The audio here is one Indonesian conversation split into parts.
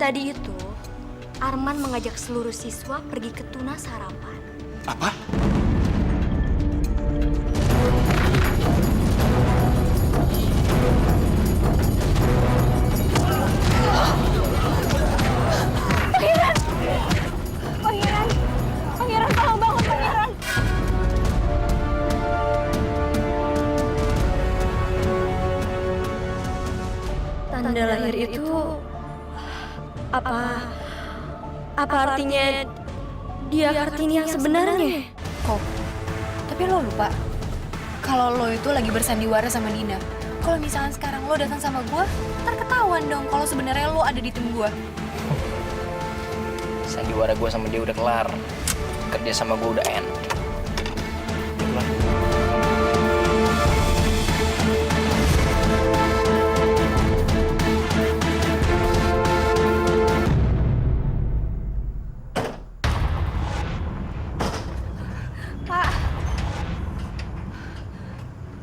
Tadi itu, Arman mengajak seluruh siswa pergi ke Tunas Harapan. Apa? Pangeran! Pangeran! Pangeran, tolong bangun, Pangeran! Tanda lahir itu... Apa artinya dia Kartini yang sebenarnya? Kok? Tapi lo lupa, kalau lo itu lagi bersandiwara sama Dina. Kalau misalnya sekarang lo datang sama gue, ntar ketahuan dong kalau sebenarnya lo ada di tim gue. Sandiwara gue sama dia udah kelar. Kerja sama gue udah end. Itulah. Pak,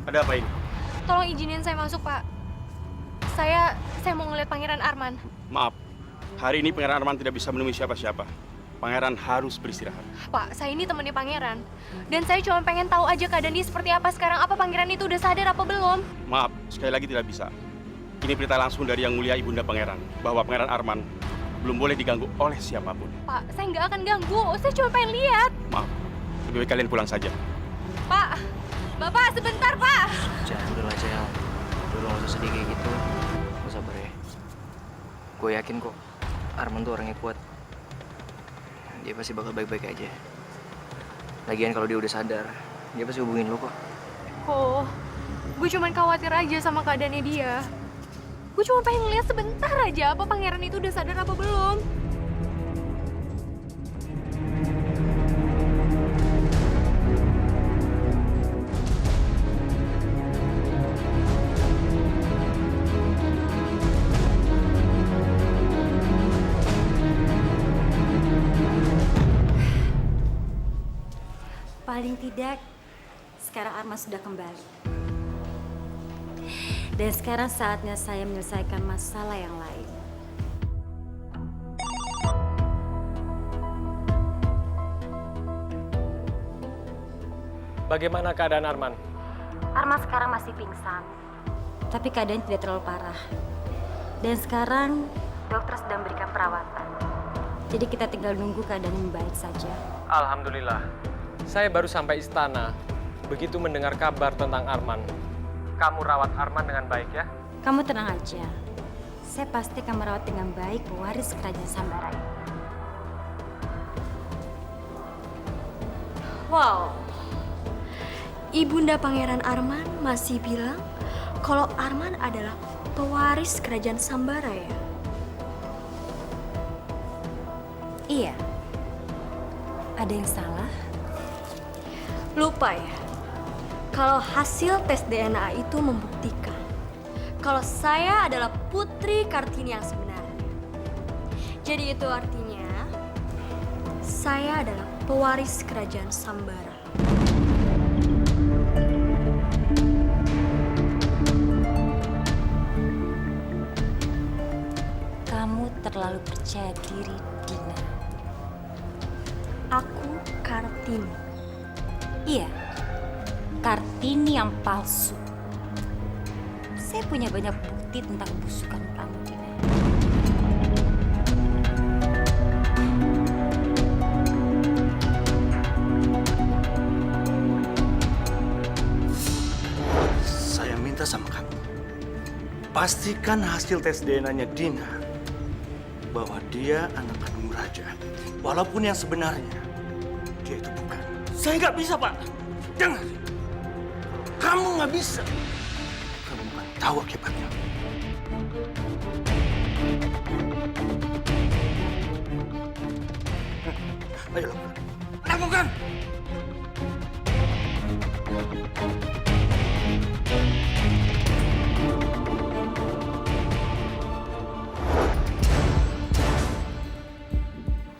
Ada apa ini? tolong izinin saya masuk, Pak. Saya mau ngeliat Pangeran Arman. Maaf, hari ini Pangeran Arman tidak bisa menemui siapa-siapa. Pangeran harus beristirahat. Pak, saya ini temennya Pangeran. Dan saya cuma pengen tahu aja keadaan dia seperti apa sekarang. Apa Pangeran itu udah sadar apa belum? Maaf, sekali lagi tidak bisa. Ini berita langsung dari Yang Mulia Ibunda Pangeran, bahwa Pangeran Arman belum boleh diganggu oleh siapapun. Pak, saya nggak akan ganggu. Saya cuma pengen lihat. Maaf, lebih baik kalian pulang saja. Pak, Bapak sebentar, Pak. Jangan dulu aja, El. Dulu gak usah sedih kayak gitu. Lo sabar ya. Gue yakin kok, Arman tuh orangnya kuat. Dia pasti bakal baik-baik aja. Lagian kalau dia udah sadar, dia pasti hubungin lo kok. Kok, gue cuma khawatir aja sama keadaannya dia. Gue cuma pengen lihat sebentar aja apa Pangeran itu udah sadar apa belum. Paling tidak, sekarang Arman sudah kembali. Dan sekarang saatnya saya menyelesaikan masalah yang lain. Bagaimana keadaan Arman? Arman sekarang masih pingsan, tapi keadaan tidak terlalu parah. Dan sekarang dokter sedang berikan perawatan. Jadi kita tinggal nunggu keadaan yang baik saja. Alhamdulillah. Saya baru sampai istana. Begitu mendengar kabar tentang Arman. Kamu rawat Arman dengan baik ya? Kamu tenang aja. Saya pasti akan merawat dengan baik pewaris kerajaan Sambara ini. Wow, Ibunda Pangeran Arman masih bilang kalau Arman adalah pewaris kerajaan Sambara ya? Iya. Ada yang salah? Lupa ya, kalau hasil tes DNA itu membuktikan kalau saya adalah putri Kartini yang sebenarnya. Jadi itu artinya saya adalah pewaris kerajaan Sambara. Kamu terlalu percaya diri, Dina. Aku Kartini. Iya, Kartini yang palsu. Saya punya banyak bukti tentang busukan kamu, Dina. Saya minta sama kamu, pastikan hasil tes DNA-nya Dina bahwa dia anak kandung raja. Walaupun yang sebenarnya dia itu bukan. Saya nggak bisa, Pak. Jangan. Kamu nggak bisa. Kamu akan tahu akibatnya. Ayo lakukan. Lakukan!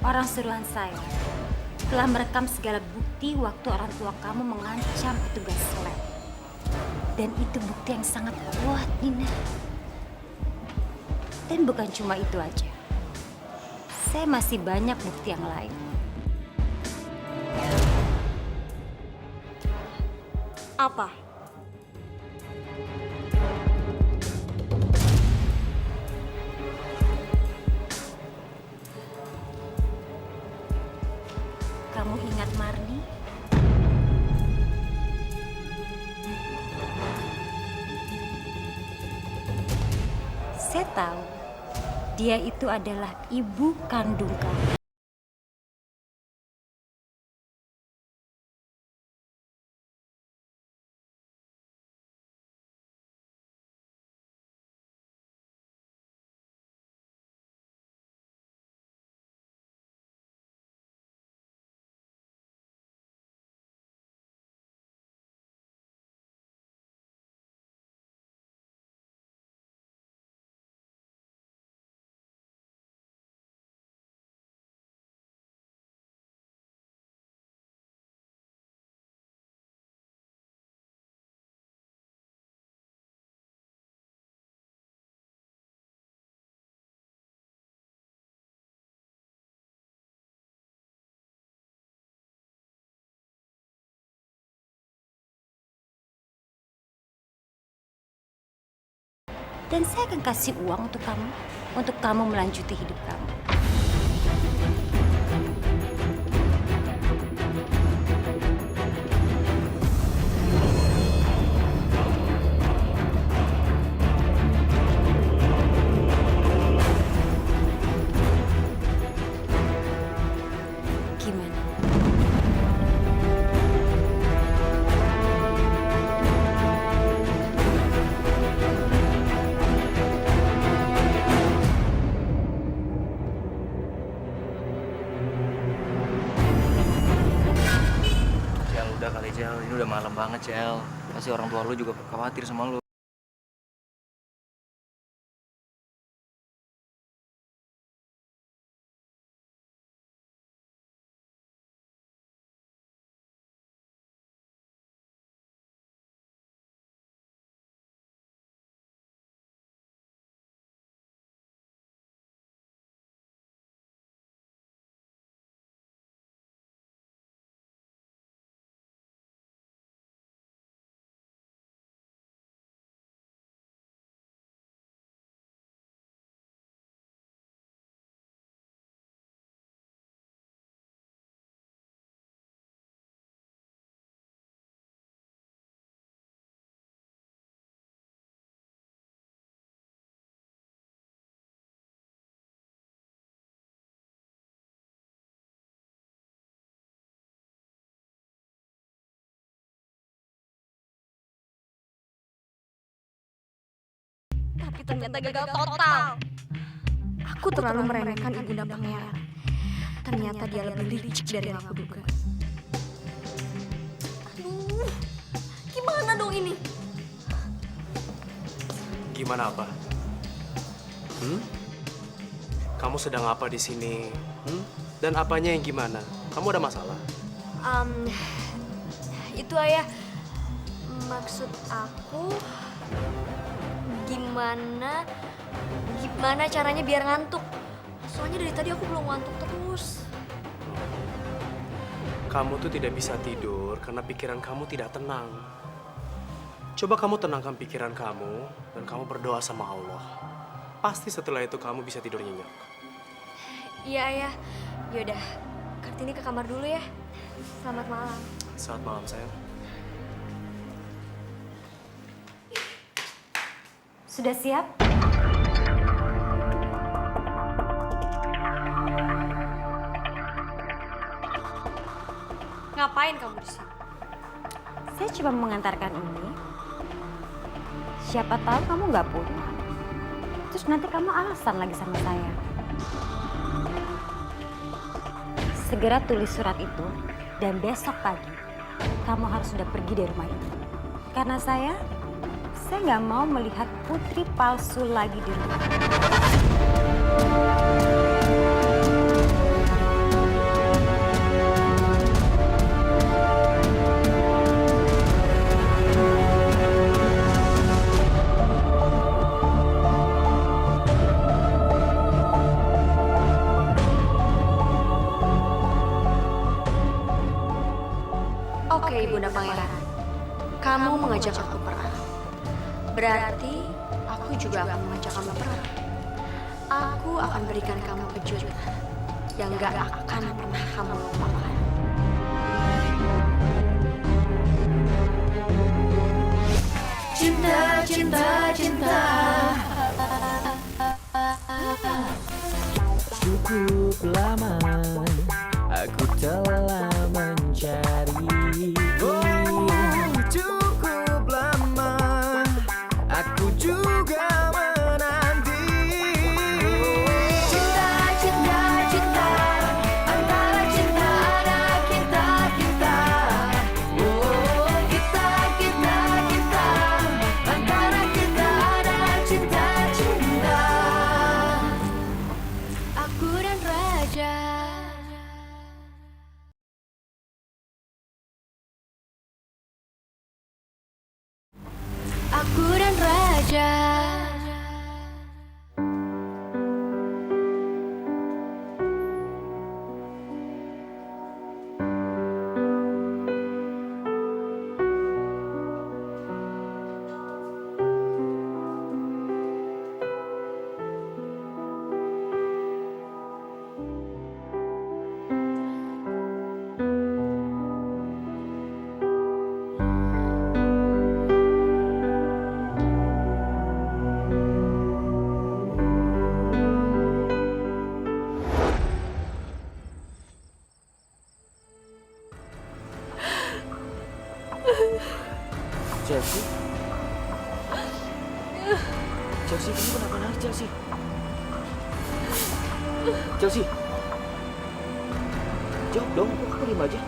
Orang suruhan saya telah merekam segala bukti waktu orang tua kamu mengancam petugas lab. Dan itu bukti yang sangat kuat, Nina. Dan bukan cuma itu aja. saya masih banyak bukti yang lain. Apa? Kamu ingat Marni? Saya tahu dia itu adalah ibu kandung kamu. Dan saya akan kasih uang untuk kamu melanjuti hidup kamu. Gimana? Cel, udah kali Cel, ini udah malam banget Cel. Pasti orang tua lu juga khawatir sama lu. Tapi ternyata gagal total. Aku terlalu meremehkan ibunda pangeran. Ternyata dia lebih licik dari yang aku duga. Aduh, gimana dong ini? Gimana apa? Kamu sedang apa di sini? Dan apanya yang gimana? Kamu ada masalah? Itu ayah. Maksud aku gimana caranya biar ngantuk? Soalnya dari tadi aku belum ngantuk terus. Kamu tuh tidak bisa tidur karena pikiran kamu tidak tenang. Coba kamu tenangkan pikiran kamu dan kamu berdoa sama Allah. Pasti setelah itu kamu bisa tidur nyenyak. Iya ayah. Yaudah, Kartini ke kamar dulu ya. Selamat malam. Selamat malam sayang. Sudah siap? Ngapain kamu di sini? Saya cuma mengantarkan ini. Siapa tahu kamu nggak pulang. Terus nanti kamu alasan lagi sama saya. Segera tulis surat itu dan besok pagi kamu harus sudah pergi dari rumah ini. Karena saya nggak mau melihat putri palsu lagi di rumah. Ibunda Pangeran, kamu mengajak aku perang. Berarti aku juga akan mengajak kamu perang. Aku akan berikan kamu kejutan yang gak akan pernah kamu lupakan. Cinta, cinta, cinta. Cukup lama aku telah mencari. Cukup lama aku juga menanti. Cinta, cinta, cinta. Antara cinta anak kita, kita. Oh, kita, kita, kita. Antara kita ada cinta, cinta. Aku dan Raja. Aku dan Raja. Chelsea? Chelsea, kamu kenapa nangis, Chelsea? Chelsea? Jawab dong, kok kamu diam aja?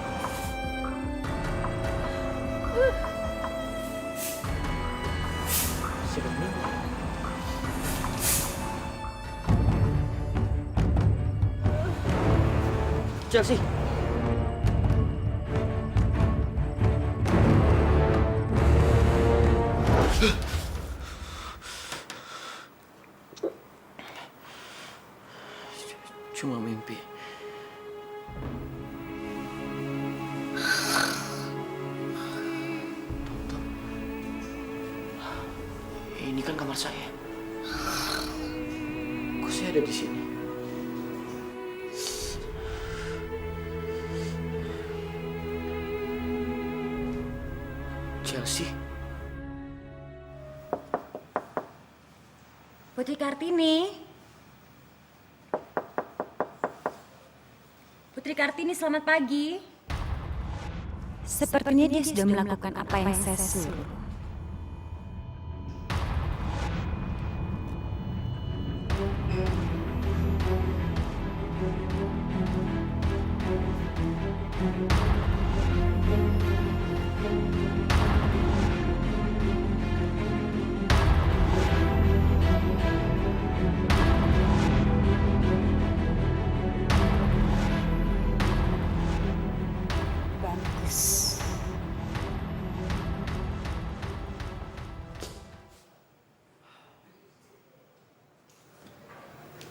Siapa meninggal? Chelsea? Cuma mimpi. Ini kan kamar saya. Kok saya ada di sini? Chelsea. Putri Kartini. Putri Kartini, selamat pagi. Sepertinya dia sudah melakukan apa yang saya suruh. Bagus.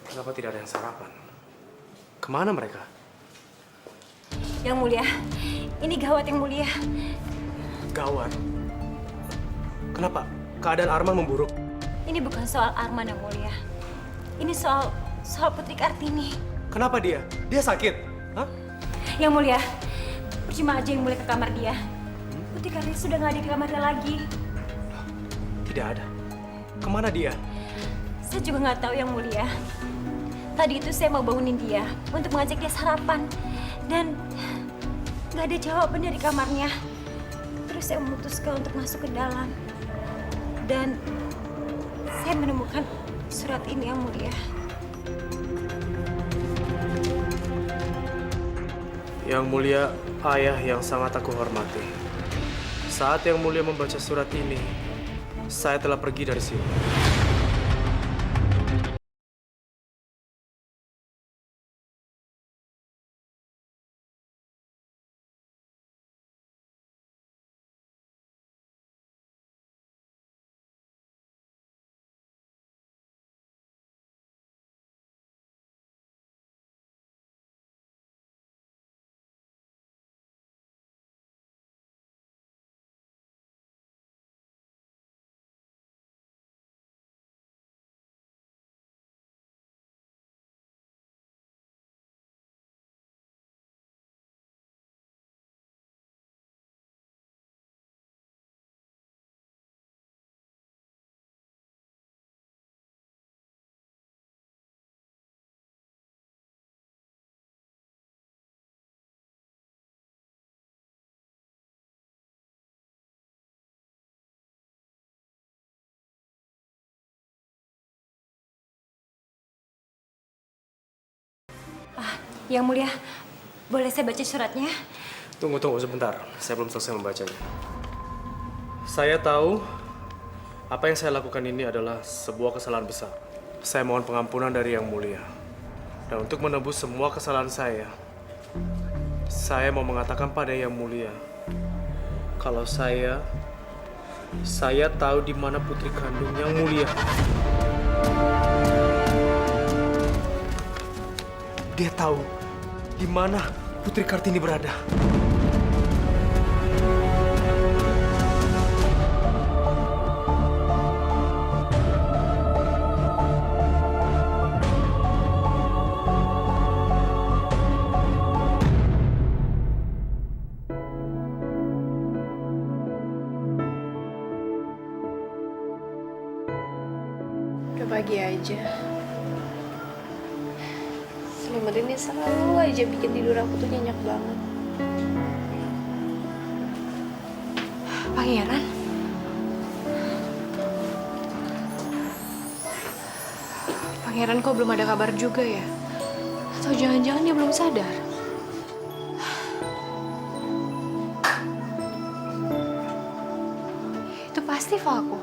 Kenapa tidak ada yang sarapan? Kemana mereka? Yang mulia, ini gawat yang mulia. Gawat. Kenapa? Keadaan Arman memburuk. Ini bukan soal Arman yang mulia. Ini soal Putri Kartini. Kenapa dia? Dia sakit? Hah? Yang mulia, percuma aja yang mulia ke kamar dia. Putri Kartini sudah nggak ada di kamarnya lagi. Tidak ada. Kemana dia? Saya juga nggak tahu yang mulia. Tadi itu saya mau bangunin dia untuk mengajak dia sarapan. Dan nggak ada jawaban dari kamarnya. Terus saya memutuskan untuk masuk ke dalam. Dan saya menemukan surat ini yang mulia. Yang mulia, ayah yang sangat aku hormati. Saat yang mulia membaca surat ini, saya telah pergi dari sini. Yang Mulia, boleh saya baca suratnya? Tunggu sebentar. Saya belum selesai membacanya. Saya tahu apa yang saya lakukan ini adalah sebuah kesalahan besar. Saya mohon pengampunan dari Yang Mulia. Dan untuk menebus semua kesalahan saya mau mengatakan pada Yang Mulia kalau saya tahu di mana putri kandung Yang Mulia. Dia tahu di mana Putri Kartini berada. Udah pagi aja. Selimut ini selalu aja bikin tidur aku tuh nyenyak banget. Pangeran? Pangeran kok belum ada kabar juga ya? Atau jangan-jangan dia belum sadar? Itu pasti Falco.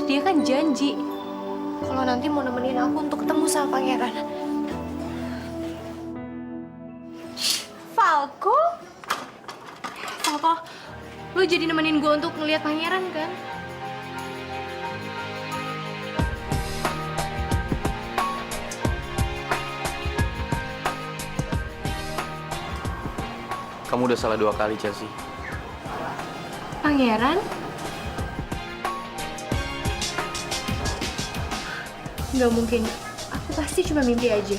Dia kan janji kalau nanti mau nemenin aku untuk ketemu sama Pangeran. Falco, lo jadi nemenin gue untuk ngeliat Pangeran kan? Kamu udah salah 2 kali, Chelsea. Pangeran? Nggak mungkin, aku pasti cuma mimpi aja.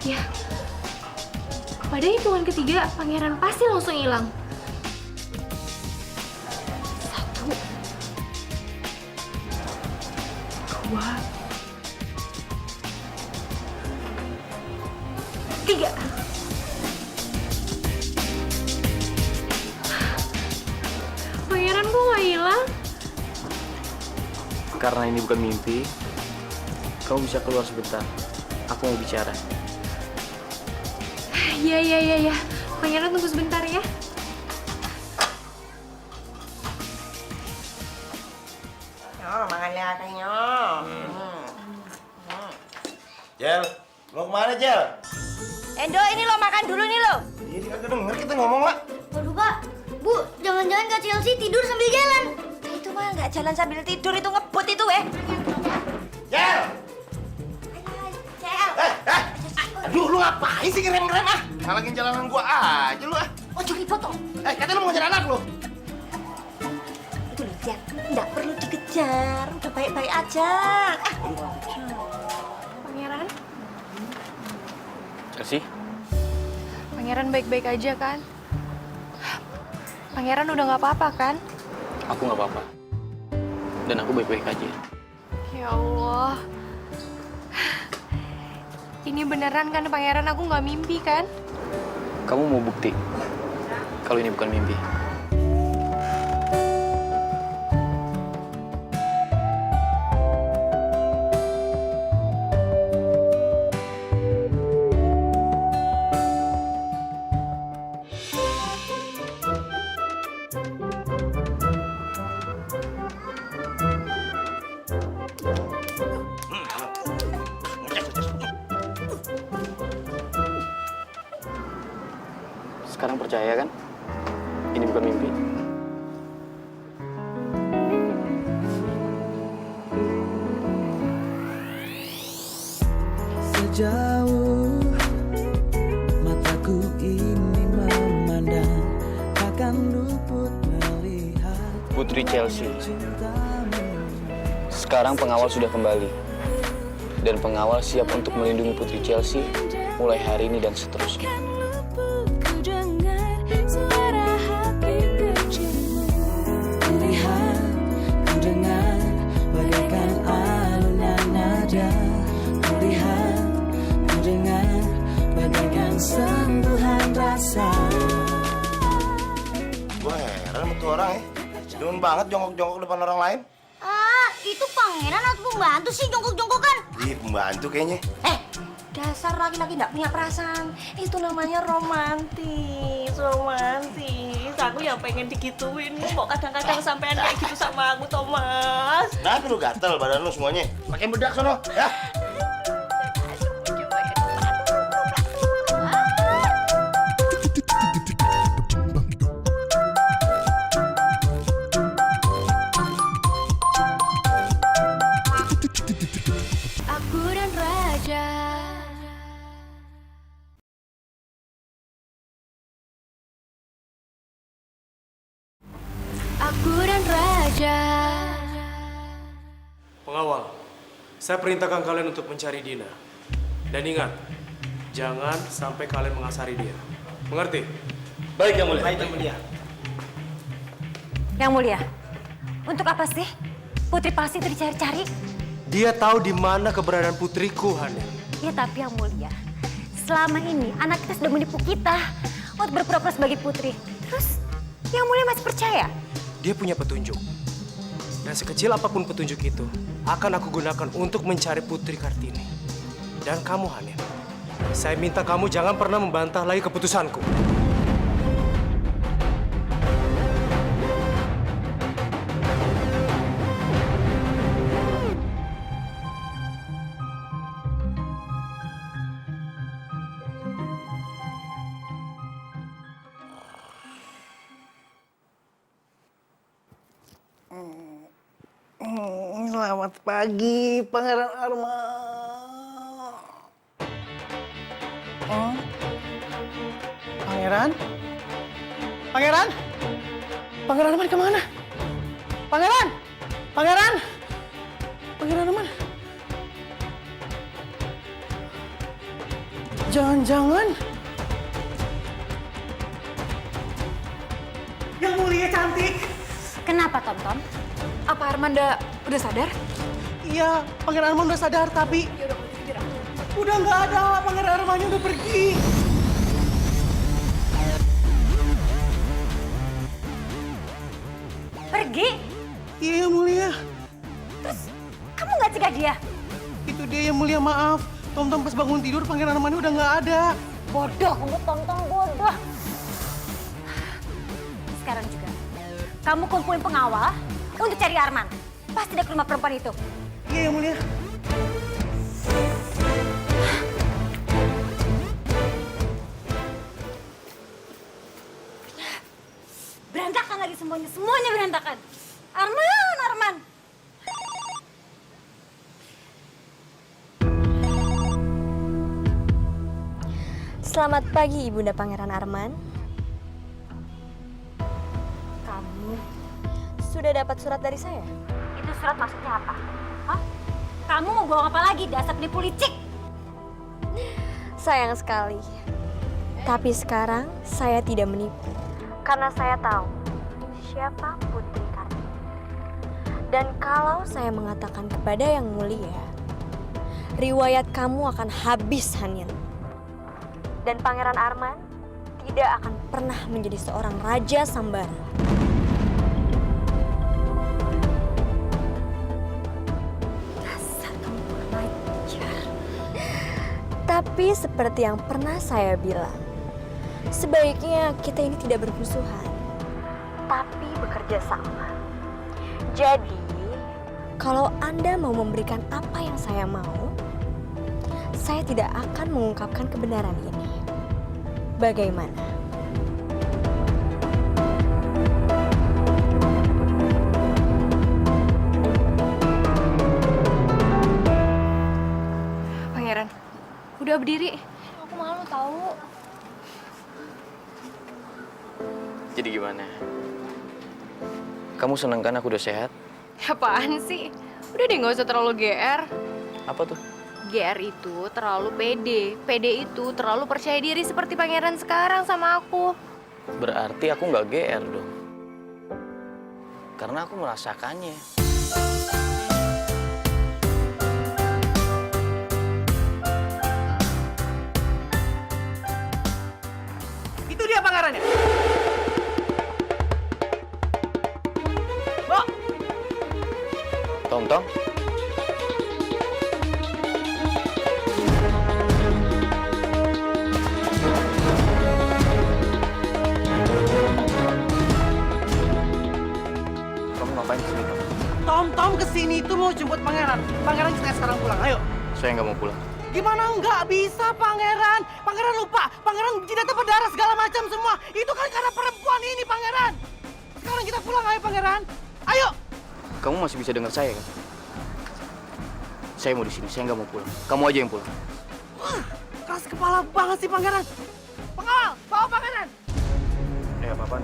Ya, pada hitungan ketiga, Pangeran pasti langsung hilang. 1, 2, 3. Pangeran kok nggak hilang? Karena ini bukan mimpi, kamu bisa keluar sebentar. Aku mau bicara. Iya. Pangeran tunggu sebentar ya. Makan katanya. Jel, mau kemana Jel? Endo, ini lo makan dulu nih lo. Iya, kagak denger kita ngomong lah. Waduh, Pak. Bu, jangan-jangan Kak Chelsea tidur sambil jalan. Itu mah nggak jalan sambil tidur, itu ngebut itu Jel! Cel. Aduh, lu ngapain sih ngerem-ngerem ah? Ngalangin jalanan gua aja lu ah. Oh, jadi foto. Katanya lu mau ngejar anak lu. Itu lihat, nggak perlu dikejar, udah baik-baik aja. Pangeran? Chelsea? Pangeran baik-baik aja kan? Pangeran udah nggak apa-apa kan? Aku nggak apa-apa. Dan aku baik-baik aja. Ya Allah. Ini beneran kan Pangeran, aku nggak mimpi kan? Kamu mau bukti kalau ini bukan mimpi? Sekarang percaya kan? Ini bukan mimpi. Sejauh mataku ini memandang, takkan luput melihat Putri Chelsea. Sekarang pengawal sudah kembali. Dan pengawal siap untuk melindungi Putri Chelsea mulai hari ini dan seterusnya. Sentuhan rasa. Gua heran sama tuh orang ya. Demen banget jongkok-jongkok depan orang lain. Ah, itu Pangeran atau pembantu sih jongkok-jongkokan? Ih, pembantu kayaknya. Dasar laki-laki nggak punya perasaan. Itu namanya romantis, romantis. Aku yang pengen digituin. Kok kadang-kadang sampean kayak gitu sama aku, Thomas. Kenapa lu gatel badan lu semuanya? Pakai bedak sono, ya. Aku dan Raja. Aku dan Raja. Pengawal, saya perintahkan kalian untuk mencari Dina. Dan ingat, jangan sampai kalian mengasari dia. Mengerti? Baik yang mulia. Baik, Yang Mulia. Yang Mulia, untuk apa sih Putri Palsi itu dicari-cari? Dia tahu di mana keberadaan putriku, Hanen. Ya tapi Yang Mulia, selama ini anak kita sudah menipu kita untuk berpura-pura sebagai putri. Terus Yang Mulia masih percaya? Dia punya petunjuk. Dan sekecil apapun petunjuk itu, akan aku gunakan untuk mencari Putri Kartini. Dan kamu, Hanen, saya minta kamu jangan pernah membantah lagi keputusanku. Selamat pagi, Pangeran Arman. Oh, Pangeran? Pangeran? Pangeran Arman kemana? Pangeran? Pangeran? Pangeran Arman? Jangan-jangan Yang Mulia cantik. Kenapa, Tonton? Apa Armanda udah sadar? Iya, Pangeran Arman udah sadar, tapi udah nggak ada. Pangeran Armannya udah pergi. Pergi? Iya, Yang Mulia. Terus kamu nggak cegah dia? Itu dia, Yang Mulia, maaf. Tom-tom pas bangun tidur, Pangeran Armannya udah nggak ada. Bodoh, kamu Tonton bodoh. Sekarang juga, kamu kumpulin pengawal untuk cari Arman. Pasti dia ke rumah perempuan itu. Iya, Yang Mulia. Berantakan lagi semuanya, semuanya berantakan. Arman, Arman. Selamat pagi, Ibunda Pangeran Arman. Kamu, Sudah dapat surat dari saya? itu surat maksudnya apa? Hah? Kamu mau bohong apa lagi, dasar penipu licik? Sayang sekali. Tapi sekarang saya tidak menipu. Karena saya tahu siapa Putri Kartini. Dan kalau saya mengatakan kepada Yang Mulia, riwayat kamu akan habis, Hanin. Dan Pangeran Arman tidak akan pernah menjadi seorang Raja Sambara. Dasar kamu kurang ajar. Tapi seperti yang pernah saya bilang, sebaiknya kita ini tidak bermusuhan, tapi bekerja sama. Jadi, kalau Anda mau memberikan apa yang saya mau, saya tidak akan mengungkapkan kebenaran ini. Bagaimana? Pangeran, udah berdiri. Aku malu tahu. Jadi gimana? Kamu seneng kan aku udah sehat? Apaan sih? Udah deh, nggak usah terlalu GR. Apa tuh? GR itu terlalu pede. Pede itu terlalu percaya diri seperti pangeran sekarang sama aku. Berarti aku nggak GR dong. Karena aku merasakannya. Itu dia pangerannya. Mbak, Tom-tom? kesini itu mau jemput pangeran. Pangeran kita sekarang pulang, ayo. Saya nggak mau pulang. Gimana nggak bisa pangeran? Pangeran lupa, pangeran jidatnya berdarah segala macam semua. Itu kan karena perempuan ini pangeran. Sekarang kita pulang, ayo pangeran. Ayo. Kamu masih bisa dengar saya kan? Saya mau di sini, saya nggak mau pulang. Kamu aja yang pulang. Wah, keras kepala banget sih pangeran. Pengawal, bawa pangeran. Apaan?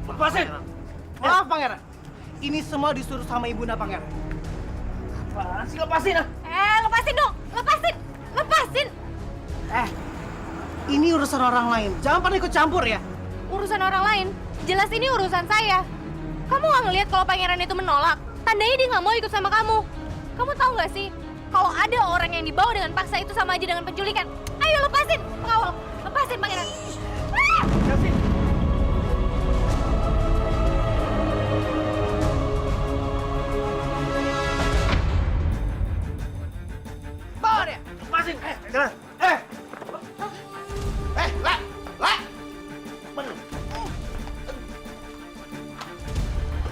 Lepasin. Maaf pangeran. Ini semua disuruh sama ibunda pangeran. Apaan sih, lepasin ah. Lepasin dong, lepasin, lepasin. Ini urusan orang lain. Jangan pernah ikut campur ya. Urusan orang lain? Jelas ini urusan saya. Kamu nggak ngelihat kalau pangeran itu menolak? Tandanya dia nggak mau ikut sama kamu. Kamu tahu nggak sih? Kalau ada orang yang dibawa dengan paksa itu sama aja dengan penculikan. Ayo lepasin, pengawal. Lepasin pangeran. Bawa dia. Lepasin. Jalan. Lah. Bener.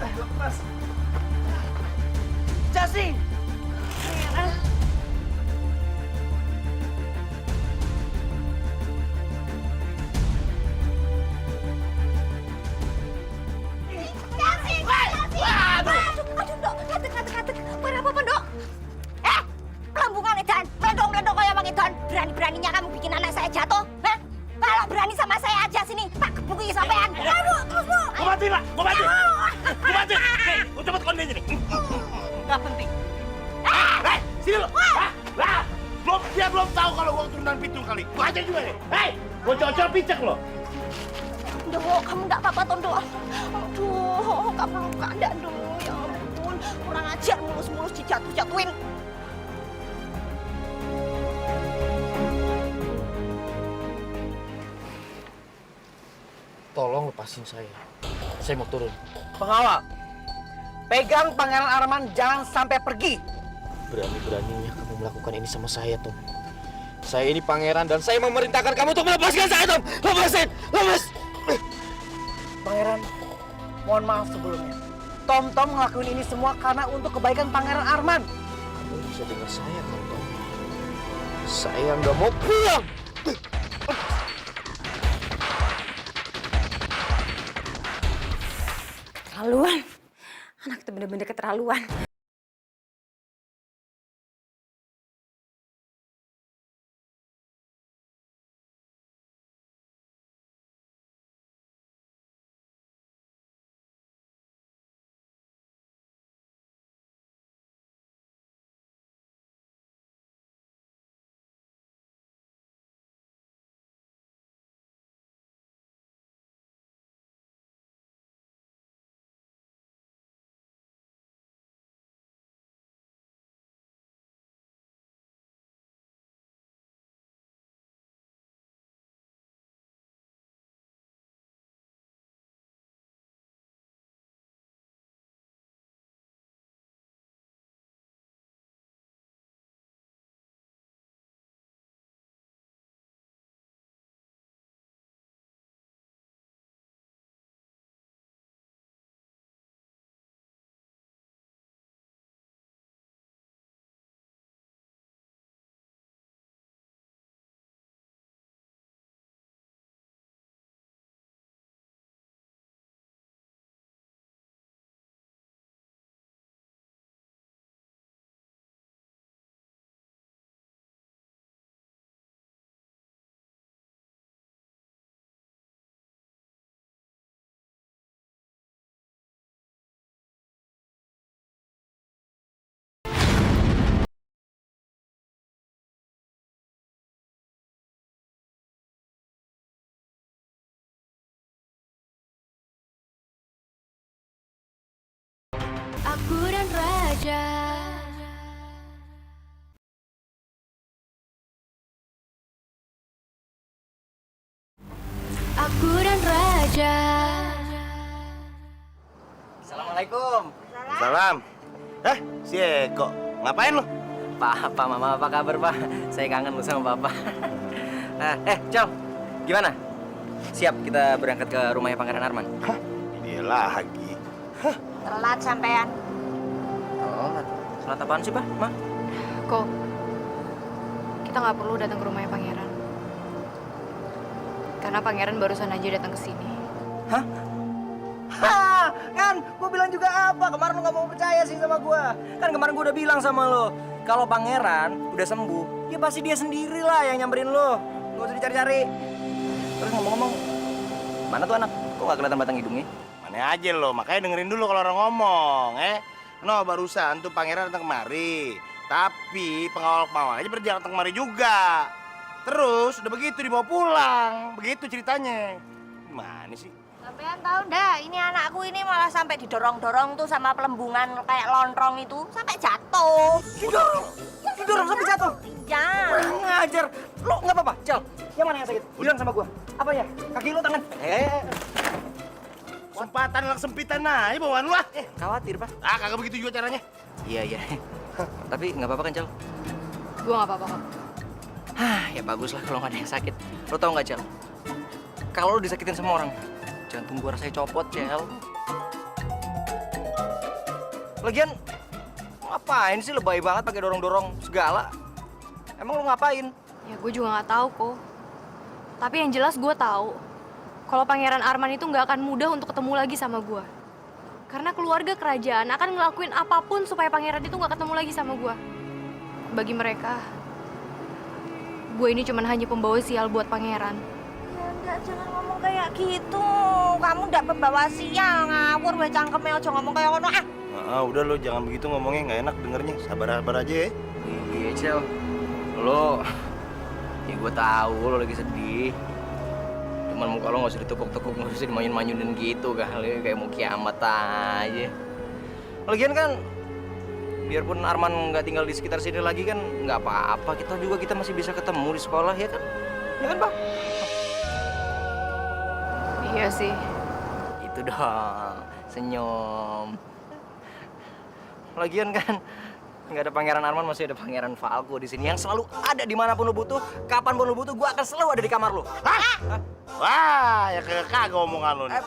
Lepas. Jasin. Aduh, Dok. Katek. Apa, Dok? Pelambungan Edan. Meledong-meledong kayak Bang Edan. Berani-beraninya kamu bikin anak saya jatuh. Hah? Kalau berani sama saya aja sini, tak gebuki sampean. Aduh, terus, Bu. Gua bantuin, Lah. Gua bantuin. Nih, gua cepet konten ini. Nggak penting. Sini lo. Lah. Dia belum tahu kalau gua turunan pitung kali. Gua aja juga nih. Hei, gua cocok picek lo. Dok, kamu nggak apa-apa, Tondo. Aduh, kamu luka enggak, Dok? Ya ampun, kurang ajar mulus-mulus dijatuh-jatuhin. Tolong lepasin saya. Saya mau turun. Pengawal. Pegang Pangeran Arman, jangan sampai pergi. Berani-beraninya kamu melakukan ini sama saya, Tom. Saya ini pangeran dan saya memerintahkan kamu untuk melepaskan saya, Tom. Lepasin! Lepas! Pangeran, mohon maaf sebelumnya. Tom ngelakuin ini semua karena untuk kebaikan Pangeran Arman. Kamu bisa dengar saya, kan, Tom? Saya nggak mau pulang! Keterlaluan. Anak itu bener-bener keterlaluan. Aku dan Raja. Aku dan Raja. Assalamualaikum. Salam. Si Eko. Ngapain lo? Pak, Mama, apa kabar, Pak? Saya kangen lu sama Bapak. Cel, gimana? Siap kita berangkat ke rumahnya Pangeran Arman? Dia lagi. Telat sampean. Sholat? Sholat apaan sih, Pak? Ma? Kok kita nggak perlu datang ke rumahnya pangeran. Karena pangeran barusan aja datang ke sini. Hah? Kan, gue bilang juga apa? Kemarin lo gak mau percaya sih sama gue. Kan kemarin gue udah bilang sama lo, kalau pangeran udah sembuh, ya pasti dia sendiri lah yang nyamperin lo. Gak usah dicari-cari. Terus ngomong-ngomong, mana tuh anak? Kok gak kelihatan batang hidungnya? Mana aja lo, makanya dengerin dulu kalau orang ngomong, No, barusan tuh pangeran datang kemari. Tapi pengawal aja berjalan datang kemari juga. Terus udah begitu dibawa pulang. Begitu ceritanya. Gimana sih? Sampean tahu ndak, ini anakku ini malah sampai didorong-dorong tuh sama pelembungan kayak lontrong itu sampai jatuh. Didorong? Didorong sampai jatuh? Ya. Kurang ngajar. Lo nggak apa-apa, Cel? Yang mana yang sakit? Bilang sama gua. Apa ya? Kaki lo, tangan. Sempatan lang sempitan aja bawaan lu ah. Khawatir, Pak. Ah, kagak begitu juga caranya. Iya. Tapi nggak apa-apa kan, Cel? Gue nggak apa-apa kok. Ya bagus lah kalau nggak ada yang sakit. Lo tau nggak, Cel? Kalau lo disakitin sama orang, jantung gua rasanya copot, Cel. Lagian, ngapain sih lebay banget pakai dorong-dorong segala? Emang lo ngapain? Ya gue juga nggak tahu kok. Tapi yang jelas gue tahu kalau Pangeran Arman itu nggak akan mudah untuk ketemu lagi sama gue. Karena keluarga kerajaan akan ngelakuin apapun supaya pangeran itu nggak ketemu lagi sama gue. Bagi mereka, gue ini cuma hanya pembawa sial buat pangeran. Ya enggak, jangan ngomong kayak gitu. Kamu ndak pembawa sial, ngawur wae cangkeme aja ngomong kayak ngono ah. Udah lo jangan begitu ngomongnya, nggak enak dengernya. Sabar-sabar aja ya. Iya, Cel. Lo, ya gue tahu lo lagi sedih. Cuman muka lo nggak usah ditekuk-tekuk, nggak usah dimanyun-manyunin gitu kali, kayak mau kiamat aja. Lagian kan, biarpun Arman nggak tinggal di sekitar sini lagi kan, nggak apa-apa. Kita masih bisa ketemu di sekolah, ya kan? Ya kan, Pak? Iya sih. Itu dong, senyum. Lagian kan, nggak ada Pangeran Arman, masih ada Pangeran Falco di sini yang selalu ada dimanapun lo butuh, kapanpun lo butuh, gue akan selalu ada di kamar lo. Hah? Wah, ya kagak omongan lo nih.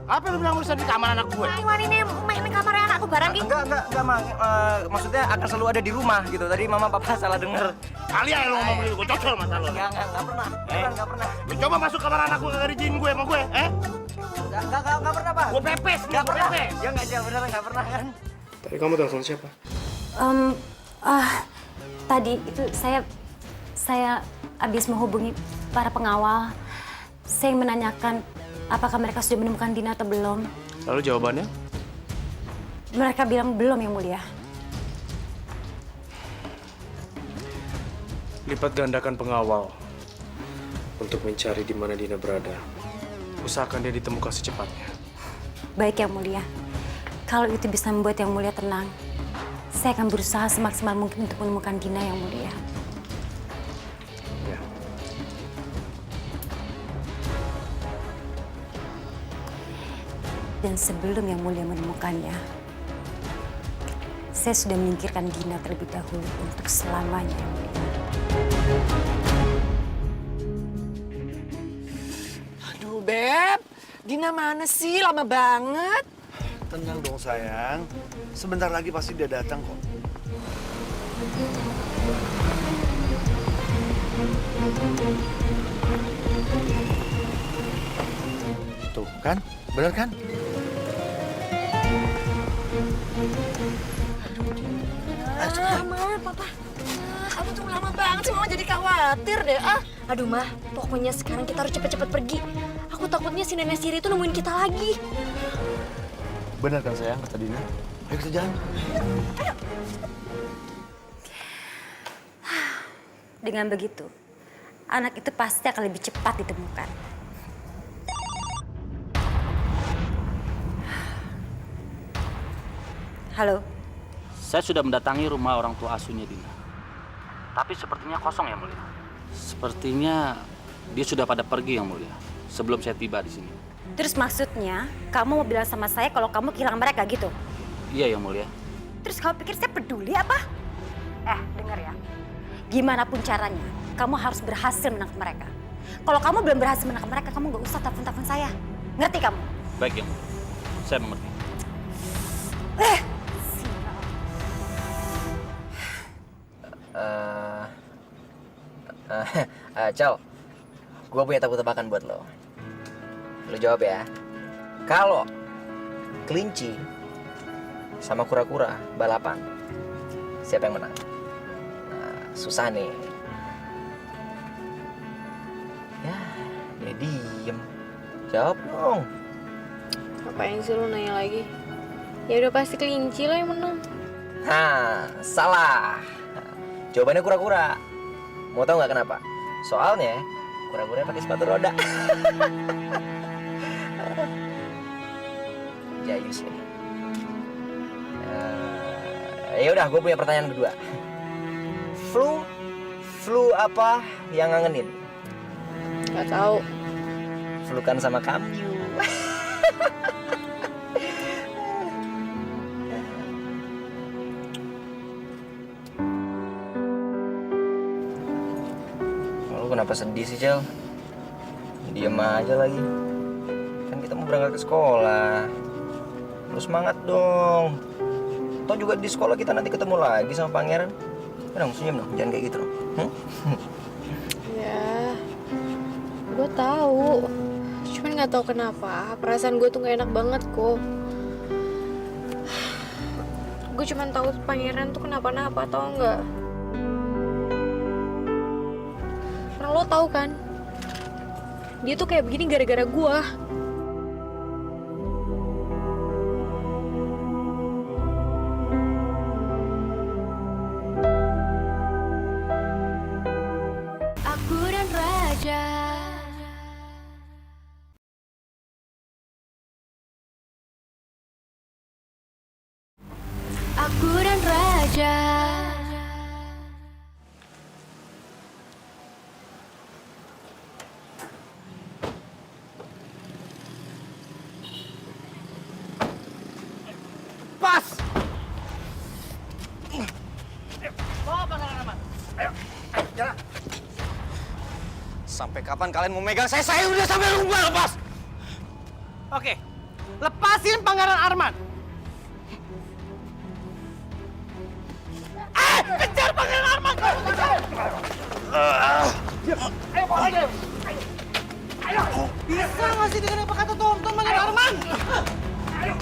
Apa lu bilang urusan di kamar anak gue? Ini kamar anakku barang ki. Enggak, Ma. Maksudnya akan selalu ada di rumah gitu. Tadi Mama Papa salah denger. Kalian yang lo ngomong begitu, gue cocol mata lo. Enggak pernah. Enggak pernah. Lu coba masuk kamar anak gue, kagak diizinin gue sama gue, Enggak pernah, Pak. Gue pepes nih, gue pepes. Ya enggak, Jel, beneran enggak pernah kan. Tadi kamu telepon siapa? Tadi itu saya habis menghubungi para pengawal. Saya menanyakan apakah mereka sudah menemukan Dina atau belum. Lalu jawabannya? Mereka bilang belum, Yang Mulia. Lipat gandakan pengawal untuk mencari di mana Dina berada. Usahakan dia ditemukan secepatnya. Baik, Yang Mulia. Kalau itu bisa membuat Yang Mulia tenang, saya akan berusaha semaksimal mungkin untuk menemukan Dina, Yang Mulia. Ya. Dan sebelum Yang Mulia menemukannya, saya sudah menyingkirkan Dina terlebih dahulu untuk selamanya, Yang Mulia. Aduh, Beb. Dina mana sih? Lama banget. Tenang dong sayang, sebentar lagi pasti dia datang kok. Tuh kan, bener kan? Mama, Papa. Kamu tuh lama banget sih, Mama jadi khawatir deh. Aduh, Ma, pokoknya sekarang kita harus cepet-cepet pergi. Aku takutnya si nenek Siri itu nemuin kita lagi. Bener kan sayang, kata Dina? Ayo kita jalan. Dengan begitu, anak itu pasti akan lebih cepat ditemukan. Halo? Saya sudah mendatangi rumah orang tua asuhnya Dina. Tapi sepertinya kosong, Yang Mulia. Sepertinya dia sudah pada pergi, Yang Mulia, sebelum saya tiba di sini. Terus maksudnya, kamu mau bilang sama saya kalau kamu kehilangan mereka gitu? Iya, Yang Mulia. Terus kamu pikir saya peduli apa? Dengar ya. Gimana pun caranya, kamu harus berhasil menangkap mereka. Kalau kamu belum berhasil menangkap mereka, kamu nggak usah telepon-telepon saya. Ngerti kamu? Baik, Yang Mulia. Saya mengerti. Cal, gue punya tebak-tebakan buat lo. Lo jawab ya. Kalau kelinci sama kura-kura balapan, siapa yang menang? Nah, susah nih. Ya, dia diem. Jawab dong. Ngapain sih lu nanya lagi? Ya udah pasti kelinci lah yang menang. Salah. Jawabannya kura-kura. Mau tahu nggak kenapa? Soalnya kura-kura pakai sepatu roda. Jayus nih. Ya udah, gue punya pertanyaan kedua. Flu apa yang ngangenin? Gak tahu. Flukan sama kamu. Lu kenapa sedih sih, Cel? Diam aja lagi. Kan kita mau berangkat ke sekolah. Lu semangat dong. Toh juga di sekolah kita nanti ketemu lagi sama pangeran. Dong, senyum dong, jangan kayak gitu dong. Ya, gue tahu. Cuman nggak tahu kenapa perasaan gue tuh gak enak banget kok. Gue cuman tahu pangeran tuh kenapa-napa, tau nggak? Karena lo tahu kan, dia tuh kayak begini gara-gara gue. Aku dan Raja. Aku dan Raja. Pas. Sampai kapan kalian mau megang saya? Saya udah sampai rumah, lepas. Oke, lepasin Pangeran Arman. Kejar Pangeran Arman! Kejar! Ayo, bawa aja. Ayo! Bisa nggak sih dengan apa kata Tonton Pangeran Arman? Ayo!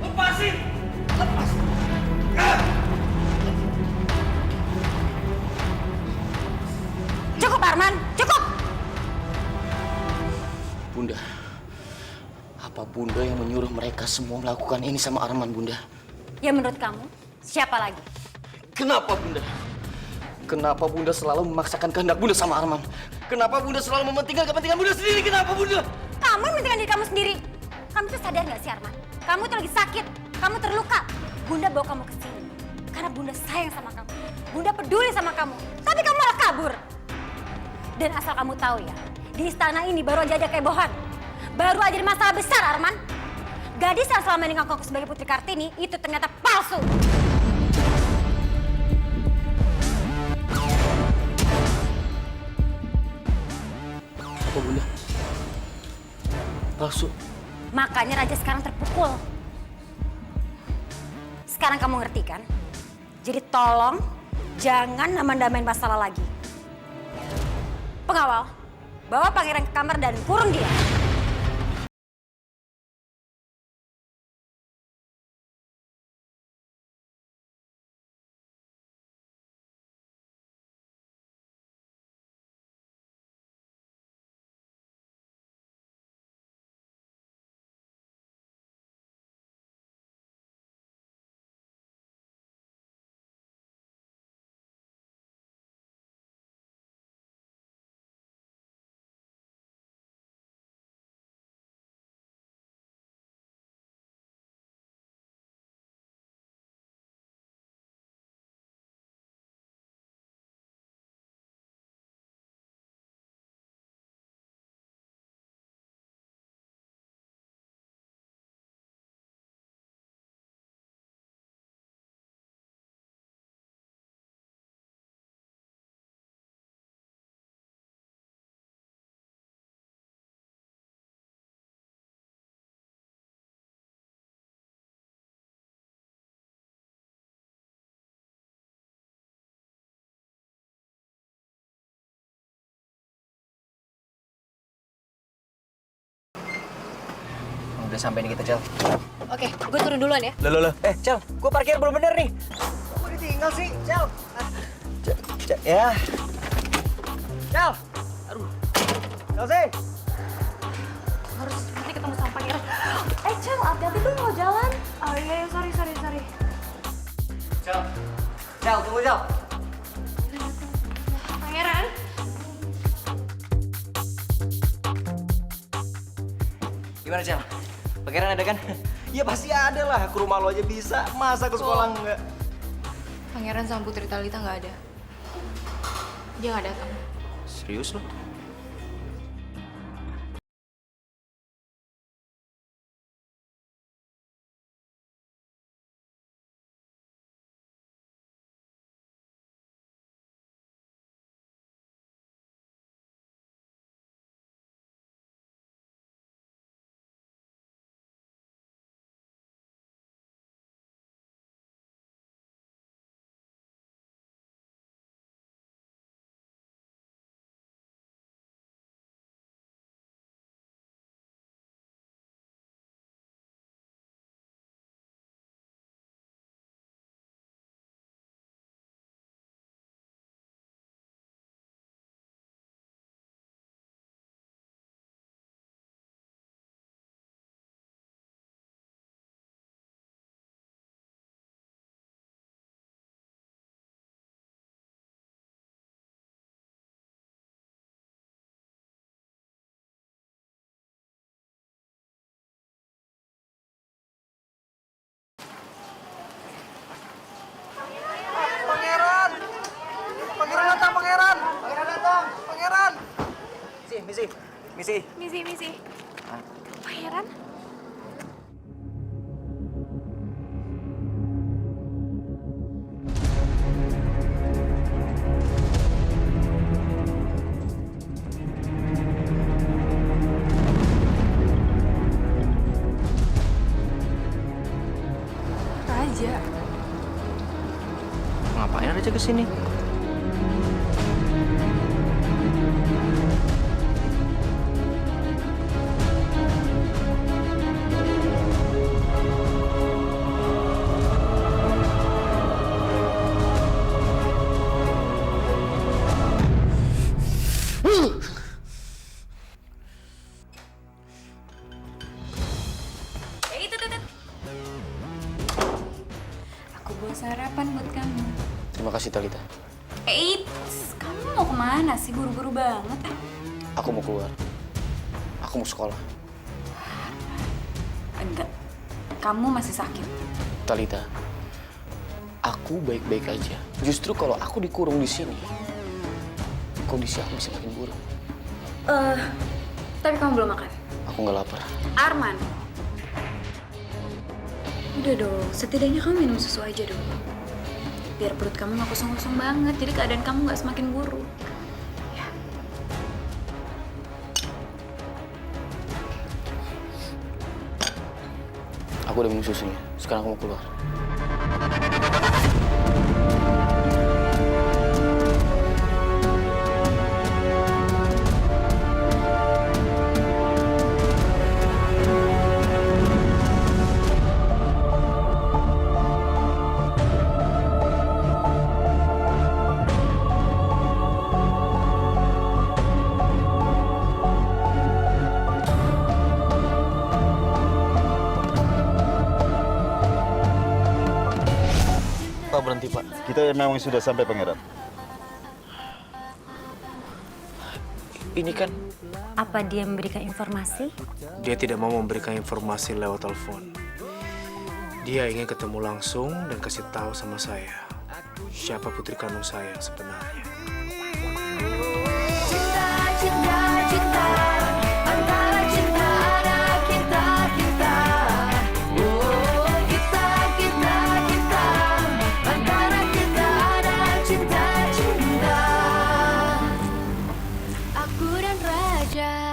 Lepasin! Lepas! Cukup Arman, cukup! Bunda, apa Bunda yang menyuruh mereka semua melakukan ini sama Arman, Bunda? Ya menurut kamu, siapa lagi? Kenapa, Bunda? Kenapa Bunda selalu memaksakan kehendak Bunda sama Arman? Kenapa Bunda selalu mementingkan kepentingan Bunda sendiri? Kenapa, Bunda? Kamu mementingkan diri kamu sendiri. Kamu tuh sadar nggak sih Arman? Kamu tuh lagi sakit, kamu terluka. Bunda bawa kamu ke sini karena Bunda sayang sama kamu. Bunda peduli sama kamu, tapi kamu malah kabur. Dan asal kamu tahu ya, di istana ini baru aja ada kehebohan. Baru aja ada masalah besar, Arman. Gadis yang selama ini ngaku sebagai Putri Kartini itu ternyata palsu. Apa, Bunda? Palsu? Makanya Raja sekarang terpukul. Sekarang kamu ngerti kan? Jadi tolong jangan nambah-nambahin masalah lagi. Pengawal, bawa pangeran ke kamar dan kurung dia. udah sampai nih kita, Cel. Oke, gue turun duluan ya. Loh. Cel, gue parkir belum bener nih. Kok ditinggal sih, Cel? Ya. Cel! Aduh. Chelsea! Harus nanti ketemu sama pangeran. Cel, hati-hati tuh mau jalan. Oh iya, sorry. Cel, tunggu, Cel. Pangeran. Gimana, Cel? Pangeran ada kan? Ya pasti ada lah, ke rumah lo aja bisa. Masa ke sekolah enggak? Pangeran sama Putri Talita nggak ada. Dia nggak datang. Serius lo? Misi. Pangeran? Raja. Ngapain Raja kesini? Aku bawa sarapan buat kamu. Terima kasih, Talita. Kamu mau kemana sih? Buru-buru banget. Aku mau keluar. Aku mau sekolah. Enggak, kamu masih sakit. Talita, aku baik-baik aja. Justru kalau aku dikurung di sini, kondisi aku bisa makin buruk. Tapi kamu belum makan. Aku nggak lapar. Arman. Udah dong, setidaknya kamu minum susu aja dong. Biar perut kamu nggak kosong-kosong banget, jadi keadaan kamu nggak semakin buruk. Ya. Aku udah minum susunya. Sekarang aku mau keluar. Pak, berhenti, Pak. Kita memang sudah sampai, Pangeran. Ini kan Apa dia memberikan informasi? Dia tidak mau memberikan informasi lewat telepon. Dia ingin ketemu langsung dan kasih tahu sama saya siapa putri kandung saya sebenarnya. Aku dan Raja